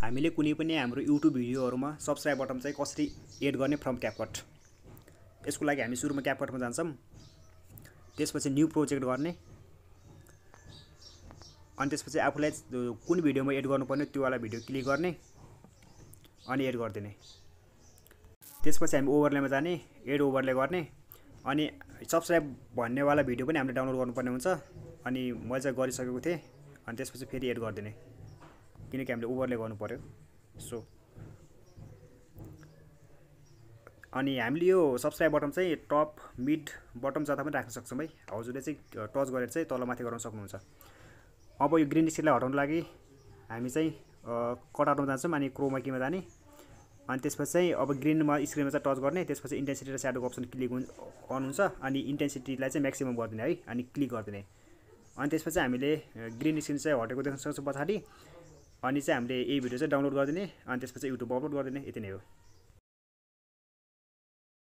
हामीले कुनै पनि हाम्रो युट्युब भिडियोहरुमा सब्स्क्राइब बटन चाहिँ कसरी एड गर्ने फ्रम क्यापकट। यसको लागि हामी सुरुमा क्यापकटमा जान्छौं। त्यसपछि न्यू प्रोजेक्ट गर्ने अनि त्यसपछि आफुलाई कुन भिडियोमा एड गर्नुपर्ने त्यो वाला भिडियो क्लिक गर्ने अनि एड गर्दिने। त्यसपछि हामी ओभरलेमा जाने, एड ओभरले गर्ने अनि सब्स्क्राइब भन्ने वाला भिडियो पनि हामीले डाउनलोड गर्नुपर्ने हुन्छ। अनि मैले चाहिँ गरिसकेको थिए अनि त्यसपछि फेरि एड गर्दिने किनकि हामीले ओभरले गर्नु पर्यो। सो अनि हामीले यो सब्स्क्राइब बटन चाहिँ टप, मिड, बटम जता पनि राख्न सक्छौं है। हजुरले चाहिँ टच गरेर चाहिँ तल माथि गर्न सक्नुहुन्छ। अब यो ग्रीन स्क्रिनलाई हटाउनको लागि हामी चाहिँ कटआउटमा जान्छौं अनि क्रोमा कीमा जाने अनि त्यसपछि चाहिँ अब ग्रीनमा स्क्रिनमा चाहिँ टच गर्ने। त्यसपछि इन्टेन्सिटी र स्याडोको अप्सन क्लिक अन हुन्छ अनि इन्टेन्सिटीलाई चाहिँ म्याक्सिमम गर्दिने है अनि क्लिक गर्दिने। अनि त्यसपछि हामीले ग्रीन स्क्रिन चाहिँ हटेको देख्न सक्छौं पछाडी। अनि चाहिँ हामीले यो भिडियो चाहिँ डाउनलोड गर्दिने अनि त्यसपछि युट्युबमा अपलोड गर्दिने। यति नै हो।